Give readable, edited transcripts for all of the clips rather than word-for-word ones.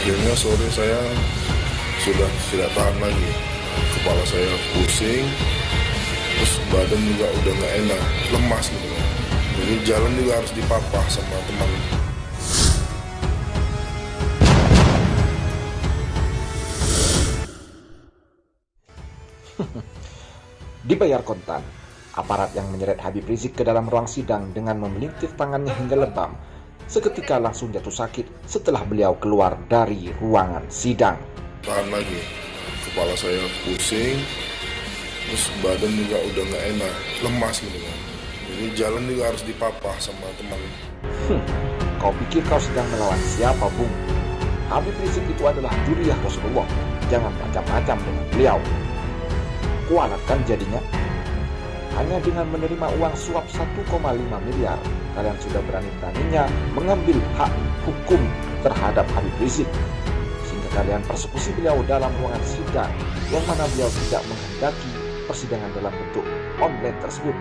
Akhirnya sore saya sudah tidak tahan lagi, kepala saya pusing, terus badan juga udah nggak enak, lemas gitu kan. Jadi jalan juga harus dipapah sama teman. Dibayar kontan, aparat yang menyeret Habib Rizik ke dalam ruang sidang dengan memelintir tangannya hingga lebam, seketika langsung jatuh sakit setelah beliau keluar dari ruangan sidang. Tahan lagi, kepala saya pusing, terus badan juga udah nggak enak, lemas gitu kan. Jadi jalan juga harus dipapah sama teman. Kau pikir kau sedang melawan siapa, Bung? Habib Rizik itu adalah dzurriyyah Rasulullah. Jangan macam-macam dengan beliau. Kualat kan jadinya? Hanya dengan menerima uang suap 1,5 miliar, kalian sudah berani-beraninya mengambil hak hukum terhadap Habib Rizik, sehingga kalian persekusi beliau dalam ruangan sidang, yang mana beliau tidak menghendaki persidangan dalam bentuk online tersebut.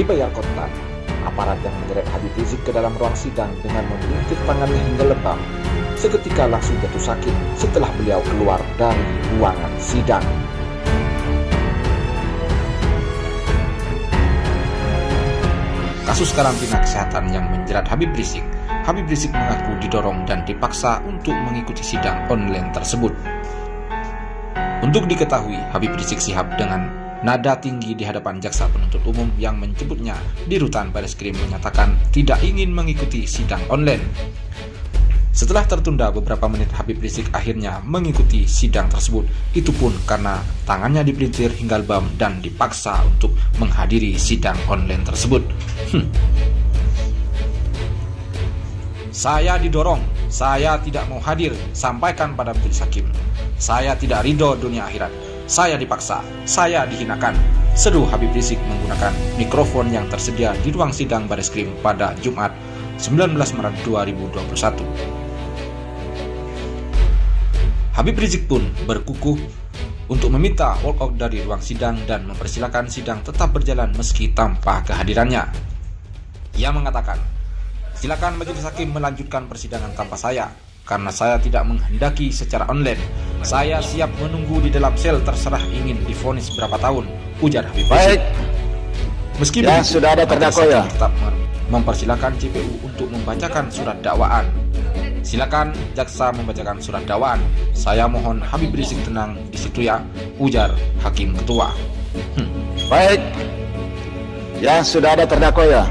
Dibayar kontan, aparat yang menyeret Habib Rizik ke dalam ruang sidang dengan memelintir tangannya hingga lebam, seketika langsung jatuh sakit setelah beliau keluar dari ruangan sidang. Kasus karantina kesehatan yang menjerat Habib Rizik mengaku didorong dan dipaksa untuk mengikuti sidang online tersebut. Untuk diketahui, Habib Rizik Syihab dengan nada tinggi di hadapan jaksa penuntut umum yang menjemputnya di rutan Bareskrim menyatakan tidak ingin mengikuti sidang online. Setelah tertunda beberapa menit, Habib Rizik akhirnya mengikuti sidang tersebut. Itu pun karena tangannya dipelintir hingga lebam dan dipaksa untuk menghadiri sidang online tersebut. Saya didorong, saya tidak mau hadir, sampaikan pada majelis hakim. Saya tidak ridho dunia akhirat. Saya dipaksa, saya dihinakan, seru Habib Rizik menggunakan mikrofon yang tersedia di ruang sidang Bareskrim pada Jumat 19 Maret 2021. Habib Rizik pun berkukuh untuk meminta walkout dari ruang sidang dan mempersilakan sidang tetap berjalan meski tanpa kehadirannya. Ia mengatakan, silakan majelis hakim melanjutkan persidangan tanpa saya, karena saya tidak menghendaki secara online. Saya siap menunggu di dalam sel, terserah ingin divonis berapa tahun, ujar Habib Rizik. Meski ya, begitu, sudah ada terdakwa ya, tetap mempersilakan JPU untuk membacakan surat dakwaan. Silakan jaksa membacakan surat dakwaan. Saya mohon Habib Rizik tenang di situ ya, ujar hakim ketua. Baik, ya sudah ada terdakwa ya.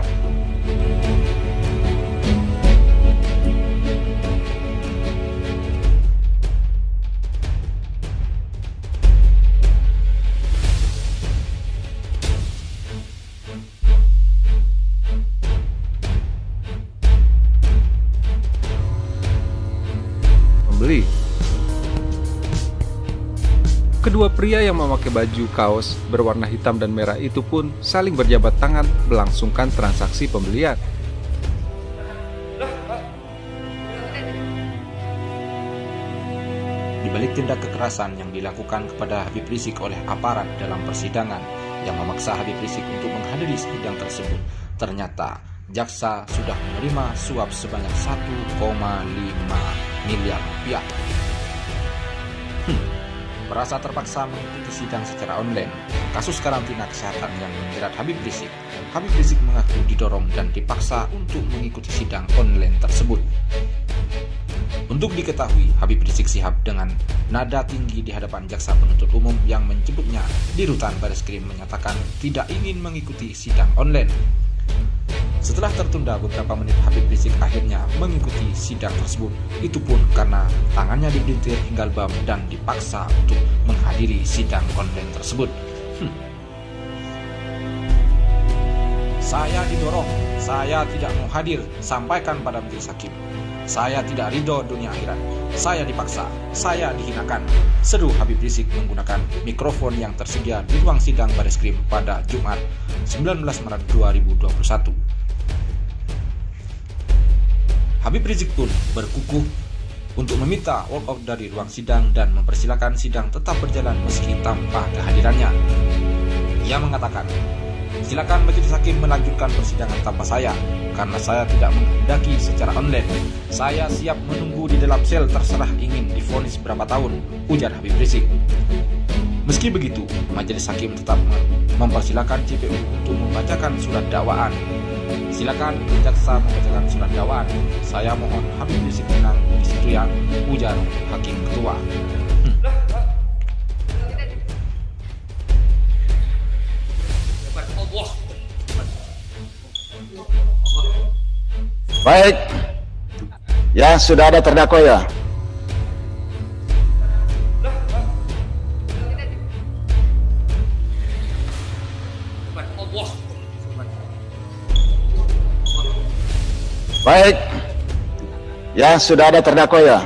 Kedua pria yang memakai baju kaos berwarna hitam dan merah itu pun saling berjabat tangan melangsungkan transaksi pembelian. Di balik tindak kekerasan yang dilakukan kepada Habib Rizik oleh aparat dalam persidangan yang memaksa Habib Rizik untuk menghadiri sidang tersebut, ternyata jaksa sudah menerima suap sebanyak 1,5 miliar rupiah. Merasa terpaksa mengikuti sidang secara online, kasus karantina kesehatan yang menjerat Habib Rizik mengaku didorong dan dipaksa untuk mengikuti sidang online tersebut. Untuk diketahui, Habib Rizik Syihab dengan nada tinggi di hadapan jaksa penuntut umum yang menjemputnya di rutan Bareskrim menyatakan tidak ingin mengikuti sidang online. Setelah tertunda beberapa menit, Habib Rizik akhirnya mengikuti sidang tersebut. Itu pun karena tangannya dipelintir hingga lebam dan dipaksa untuk menghadiri sidang online tersebut. Saya didorong, saya tidak mau hadir, sampaikan pada majelis hakim. Saya tidak ridho dunia akhirat, saya dipaksa, saya dihinakan, seru Habib Rizik menggunakan mikrofon yang tersedia di ruang sidang Bareskrim pada Jumat 19 Maret 2021. Habib Rizik pun berkukuh untuk meminta walk out dari ruang sidang dan mempersilakan sidang tetap berjalan meski tanpa kehadirannya. Ia mengatakan, silakan majelis hakim melanjutkan persidangan tanpa saya, karena saya tidak menghendaki secara online. Saya siap menunggu di dalam sel, terserah ingin divonis berapa tahun, ujar Habib Rizik. Meski begitu, majelis hakim tetap mempersilakan JPU untuk membacakan surat dakwaan. Silakan jaksa membacakan surat dakwaan. Saya mohon Habib Rizik tenang di situ ya, ujar hakim ketua. Baik, ya sudah ada terdakwa ya. Baik, ya sudah ada terdakwa ya.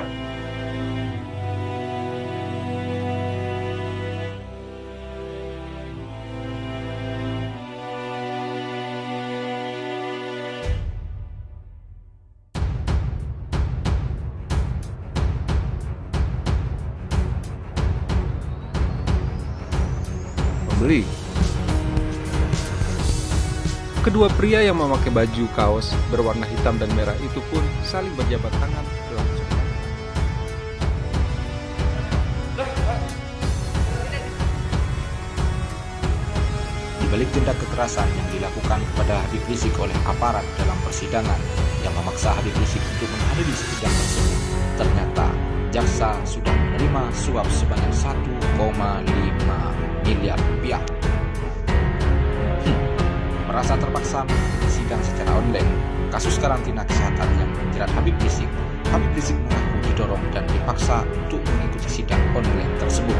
Membeli. Kedua pria yang memakai baju kaos berwarna hitam dan merah itu pun saling berjabat tangan berlangsung. Di balik tindak kekerasan yang dilakukan kepada Habib Rizik oleh aparat dalam persidangan yang memaksa Habib Rizik untuk menghadiri sidang tersebut, ternyata jaksa sudah menerima suap sebanyak 1,5 miliar rupiah. Merasa terpaksa mengikuti sidang secara online, kasus karantina kesehatan yang menjerat Habib Rizik mengaku didorong dan dipaksa untuk mengikuti sidang online tersebut.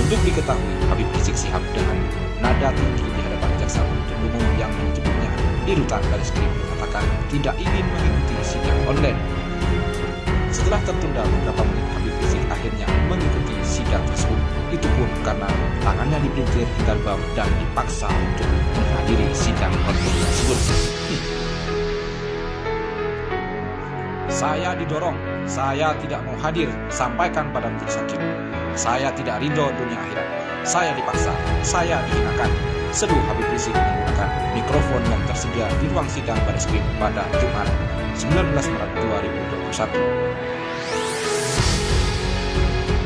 Untuk diketahui, Habib Rizik Syihab dengan nada tinggi di hadapan jaksa penuntut umum yang menjemputnya di rutan Bareskrim mengatakan tidak ingin mengikuti sidang online. Setelah tertunda beberapa menit, Habib Rizik akhirnya mengikuti sidang tersebut. Itu pun karena tangannya dipelintir hingga lebam dan dipaksa untuk menghadiri sidang online tersebut. Saya didorong, saya tidak mau hadir, sampaikan pada majelis hakim. Saya tidak ridho dunia akhirat, saya dipaksa, saya dihinakan, seru Habib Rizik menggunakan mikrofon yang tersedia di ruang sidang Bareskrim pada Jumat 19 Maret 2021.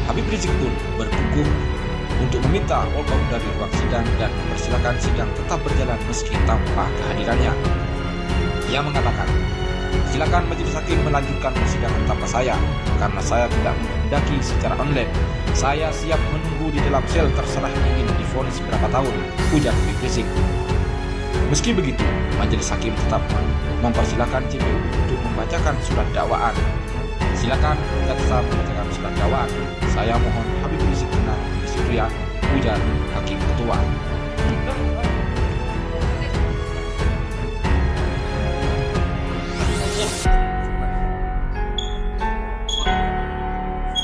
Habib Rizik pun berkukuh untuk meminta walk out dari ruang sidang dan mempersilakan sidang tetap berjalan meski tanpa kehadirannya. Ia mengatakan, silakan majelis hakim melanjutkan persidangan tanpa saya, karena saya tidak menghendaki secara online. Saya siap menunggu di dalam sel, terserah ingin divonis berapa tahun, ujar Habib Rizik. Meski begitu, majelis hakim tetap mempersilakan JPU untuk membacakan surat dakwaan. Silakan jaksa membacakan surat dakwaan. Saya mohon Habib Rizik tenang di situ ya, ujar hakim ketua.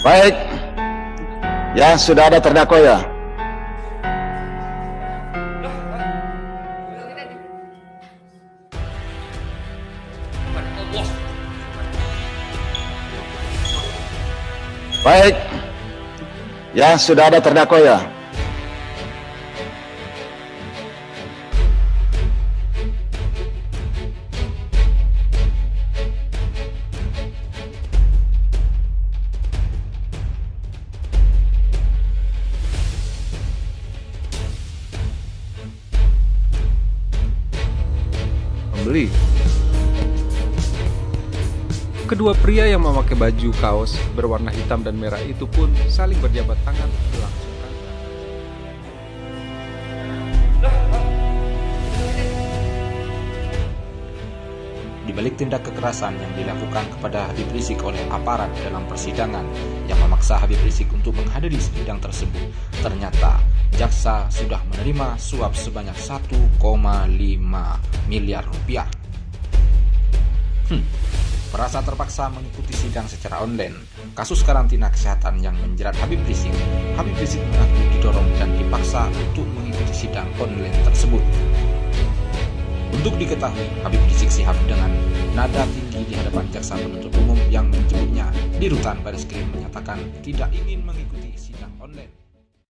Baik, ya sudah ada terdakwa ya. Baik, ya sudah ada terdakwa ya. Membeli. Kedua pria yang memakai baju kaos berwarna hitam dan merah itu pun saling berjabat tangan berlangsung. balik tindak kekerasan yang dilakukan kepada Habib Rizik oleh aparat dalam persidangan yang memaksa Habib Rizik untuk menghadiri sidang tersebut, ternyata jaksa sudah menerima suap sebanyak 1,5 miliar rupiah. Merasa terpaksa mengikuti sidang secara online, kasus karantina kesehatan yang menjerat Habib Rizik mengaku didorong dan dipaksa untuk mengikuti sidang online tersebut. Untuk diketahui, Habib Rizik Syihab dengan nada tinggi di hadapan jaksa penuntut umum yang menyebutnya di rutan Baris Krim menyatakan tidak ingin mengikuti sidang online.